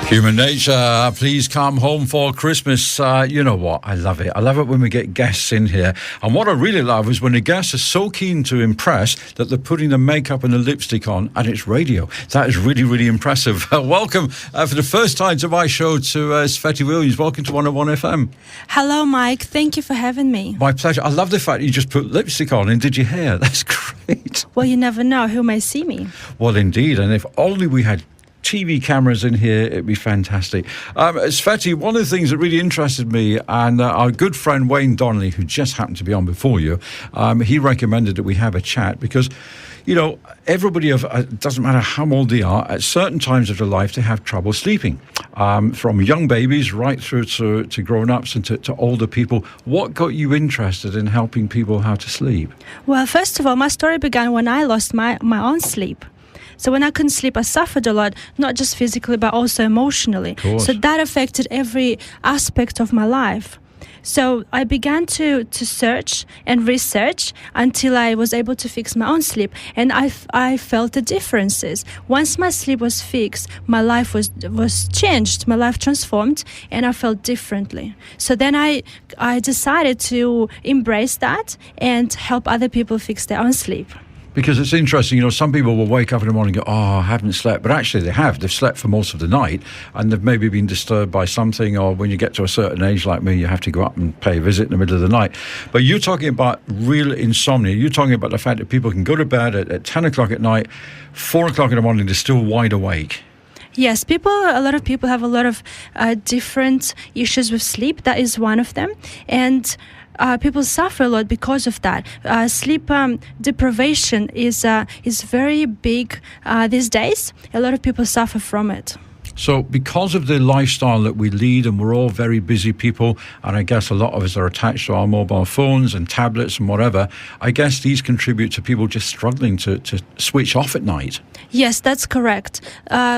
Human Nature, please come home for Christmas. You know what? I love it. I love it when we get guests in here. And what I really love is when the guests are so keen to impress that they're putting the makeup and the lipstick on, and it's radio. That is really, really impressive. Welcome for the first time to my show to Sveti Williams. Welcome to 101FM. Hello, Mike. Thank you for having me. My pleasure. I love the fact you just put lipstick on and did your hair. That's great. Well, you never know who may see me. Well, indeed. And if only we had TV cameras in here, it'd be fantastic. Sveti, one of the things that really interested me, and our good friend Wayne Donnelly, who just happened to be on before you, he recommended that we have a chat because, you know, everybody, doesn't matter how old they are, at certain times of their life, they have trouble sleeping. From young babies right through to grown-ups and to older people. What got you interested in helping people how to sleep? Well, first of all, my story began when I lost my own sleep. So when I couldn't sleep, I suffered a lot, not just physically, but also emotionally. So that affected every aspect of my life. So I began to search and research until I was able to fix my own sleep. And I felt the differences. Once my sleep was fixed, my life was changed, my life transformed, and I felt differently. So then I decided to embrace that and help other people fix their own sleep. Because it's interesting, you know, some people will wake up in the morning and go, oh, I haven't slept. But actually they have. They've slept for most of the night and they've maybe been disturbed by something, or when you get to a certain age like me, you have to go up and pay a visit in the middle of the night. But you're talking about real insomnia. You're talking about the fact that people can go to bed at 10 o'clock at night, 4 o'clock in the morning, they're still wide awake. Yes, a lot of people have a lot of different issues with sleep. That is one of them. And people suffer a lot because of that. Sleep deprivation is very big these days. A lot of people suffer from it. So because of the lifestyle that we lead, and we're all very busy people, and I guess a lot of us are attached to our mobile phones and tablets and whatever, I guess these contribute to people just struggling to switch off at night. Yes, that's correct.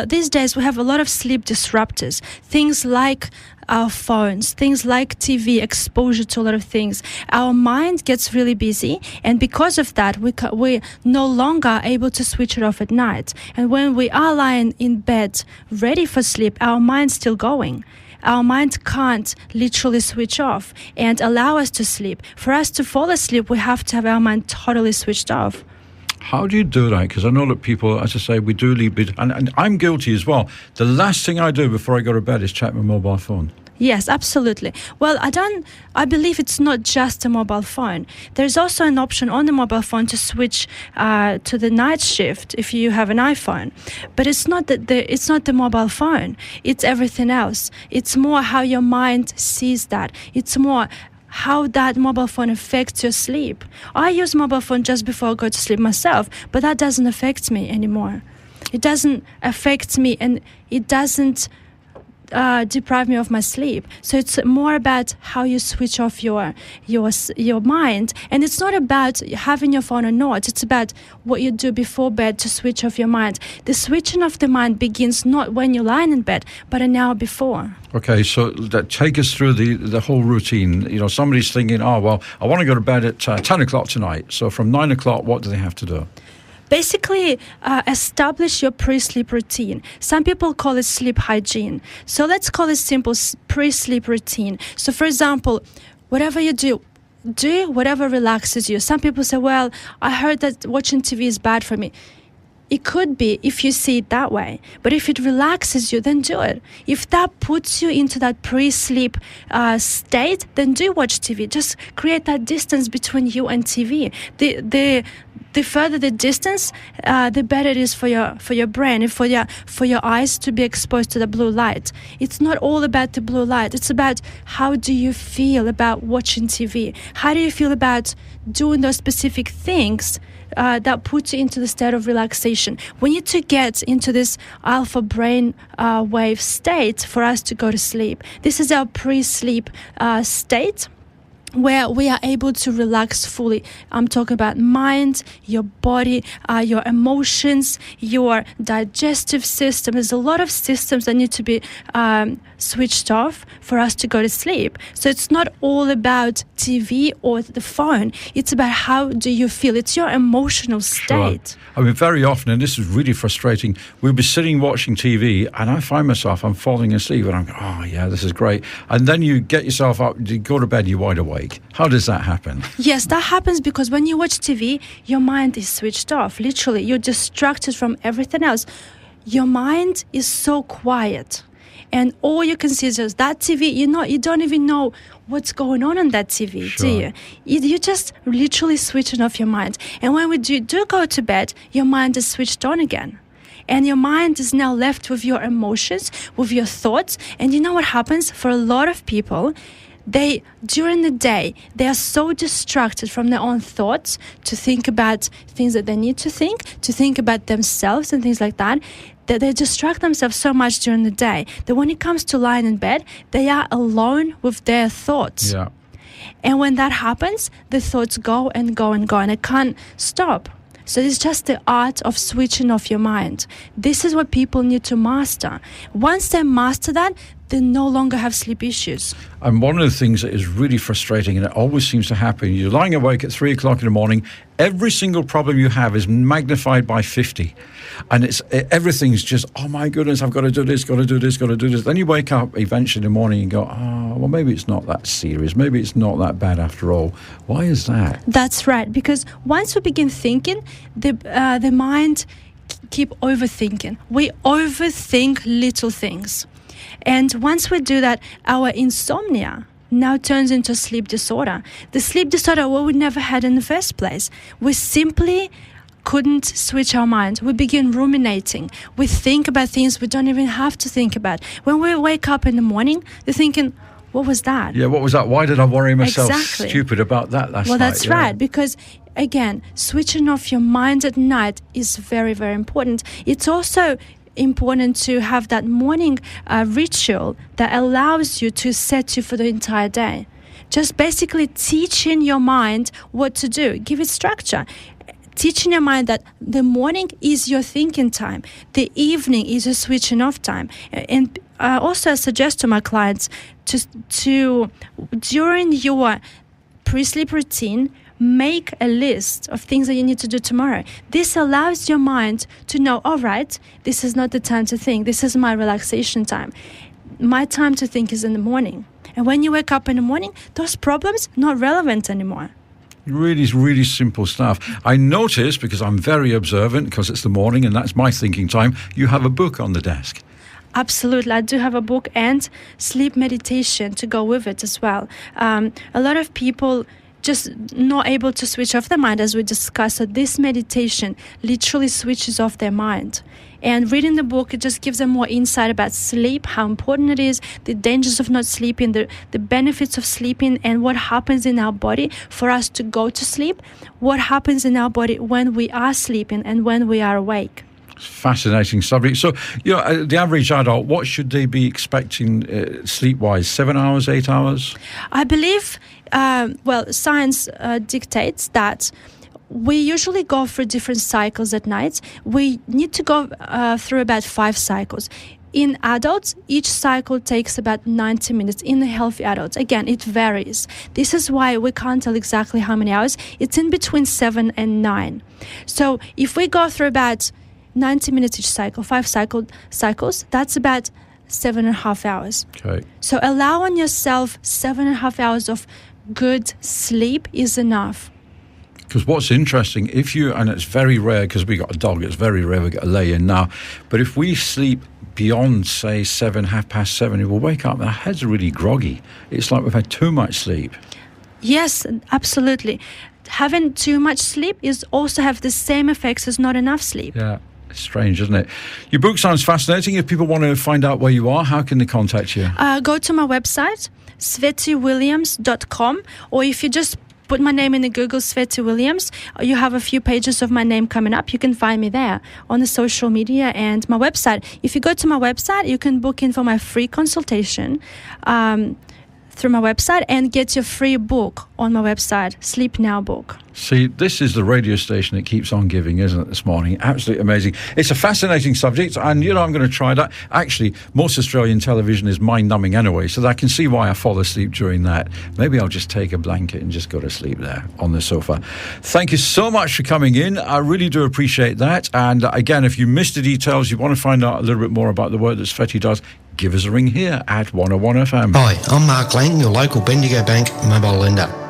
These days we have a lot of sleep disruptors, things like our phones, things like TV, exposure to a lot of things. Our mind gets really busy, and because of that, we're no longer able to switch it off at night. And when we are lying in bed ready for sleep, our mind's still going. Our mind can't literally switch off and allow us to sleep. For us to fall asleep, we have to have our mind totally switched off. How do you do that? Because I know that people, as I say, we do leave it, and I'm guilty as well. The last thing I do before I go to bed is check my mobile phone. Yes, absolutely. Well, I believe it's not just a mobile phone. There's also an option on the mobile phone to switch to the night shift if you have an iPhone. But it's not the mobile phone. It's everything else. It's more how your mind sees that. It's more how that mobile phone affects your sleep. I use mobile phone just before I go to sleep myself, but that doesn't affect me anymore. It doesn't affect me, and it doesn't deprive me of my sleep. So it's more about how you switch off your mind, and it's not about having your phone or not. It's about what you do before bed to switch off your mind. The switching off the mind begins not when you're lying in bed, but an hour before. Okay, so take us through the whole routine. You know, somebody's thinking, oh, well, I want to go to bed at 10 o'clock tonight. So from 9 o'clock, what do they have to do? Basically, establish your pre-sleep routine. Some people call it sleep hygiene. So let's call it simple pre-sleep routine. So for example, whatever you do whatever relaxes you. Some people say, well, I heard that watching TV is bad for me. It could be if you see it that way. But if it relaxes you, then do it. If that puts you into that pre-sleep state, then do watch TV. Just create that distance between you and TV. The further the distance, the better it is for your brain and for your eyes to be exposed to the blue light. It's not all about the blue light. It's about how do you feel about watching TV? How do you feel about doing those specific things that put you into the state of relaxation? We need to get into this alpha brain wave state for us to go to sleep. This is our pre-sleep state, where we are able to relax fully. I'm talking about mind, your body, your emotions, your digestive system. There's a lot of systems that need to be switched off for us to go to sleep. So it's not all about TV or the phone. It's about how do you feel. It's your emotional state. Sure. I mean, very often, and this is really frustrating, we'll be sitting watching TV and I find myself, I'm falling asleep and I'm going, oh yeah, this is great. And then you get yourself up, you go to bed, you're wide awake. How does that happen? Yes, that happens because when you watch TV, your mind is switched off. Literally, you're distracted from everything else. Your mind is so quiet. And all you can see is just that TV. You don't even know what's going on that TV, sure. do you? You just literally switching off your mind. And when we do go to bed, your mind is switched on again. And your mind is now left with your emotions, with your thoughts. And you know what happens? For a lot of people, during the day, they are so distracted from their own thoughts to think about things that they need to think about themselves and things like that they distract themselves so much during the day that when it comes to lying in bed, they are alone with their thoughts. Yeah. And when that happens, the thoughts go and go and go, and it can't stop. So it's just the art of switching off your mind. This is what people need to master. Once they master that, they no longer have sleep issues. And one of the things that is really frustrating, and it always seems to happen, you're lying awake at 3 o'clock in the morning, every single problem you have is magnified by 50. And everything's just, oh my goodness, I've got to do this, got to do this, got to do this. Then you wake up eventually in the morning and go, oh, well, maybe it's not that serious. Maybe it's not that bad after all. Why is that? That's right. Because once we begin thinking, the mind keep overthinking. We overthink little things. And once we do that, our insomnia now turns into sleep disorder. The sleep disorder we never had in the first place. We simply couldn't switch our mind. We begin ruminating. We think about things we don't even have to think about. When we wake up in the morning, you're thinking, what was that? Yeah, what was that? Why did I worry myself Exactly. stupid about that last night? Well, that's right, because again, switching off your mind at night is very, very important. It's also important to have that morning ritual that allows you to set you for the entire day. Just basically teaching your mind what to do. Give it structure. Teaching your mind that the morning is your thinking time. The evening is your switching off time. And also I suggest to my clients to during your pre-sleep routine, make a list of things that you need to do tomorrow. This allows your mind to know, all right, this is not the time to think. This is my relaxation time. My time to think is in the morning. And when you wake up in the morning, those problems not relevant anymore. Really, really simple stuff. I notice, because I'm very observant, because it's the morning and that's my thinking time, you have a book on the desk. Absolutely. I do have a book and sleep meditation to go with it as well. A lot of people just not able to switch off their mind, as we discussed. So this meditation literally switches off their mind. And reading the book, it just gives them more insight about sleep, how important it is, the dangers of not sleeping, the benefits of sleeping, and what happens in our body for us to go to sleep, what happens in our body when we are sleeping and when we are awake. Fascinating subject. So, the average adult, what should they be expecting sleep-wise? 7 hours, 8 hours? I believe, science dictates that we usually go through different cycles at night. We need to go through about 5 cycles. In adults, each cycle takes about 90 minutes. In the healthy adults, again, it varies. This is why we can't tell exactly how many hours. It's in between 7 and 9. So if we go through about 90 minutes each cycle, 5 cycles, that's about 7.5 hours. Okay. So allowing yourself 7.5 hours of good sleep is enough. Because what's interesting, and it's very rare, because we got a dog, it's very rare we get a lay in now, but if we sleep beyond, say, 7, 7:30, we'll wake up and our heads are really groggy. It's like we've had too much sleep. Yes, absolutely. Having too much sleep is also have the same effects as not enough sleep. Yeah. It's strange, isn't it? Your book sounds fascinating. If people want to find out where you are, how can they contact you? Go to my website, svetiwilliams.com, or if you just put my name in the Google, Sveti Williams, you have a few pages of my name coming up. You can find me there on the social media and my website. If you go to my website, you can book in for my free consultation through my website and get your free book on my website, Sleep Now book. See, this is the radio station that keeps on giving, isn't it, this morning? Absolutely amazing. It's a fascinating subject, and, I'm going to try that. Actually, most Australian television is mind-numbing anyway, so I can see why I fall asleep during that. Maybe I'll just take a blanket and just go to sleep there on the sofa. Thank you so much for coming in. I really do appreciate that. And, again, if you missed the details, you want to find out a little bit more about the work that Sveti does, give us a ring here at 101FM. Hi, I'm Mark Lang, your local Bendigo Bank mobile lender.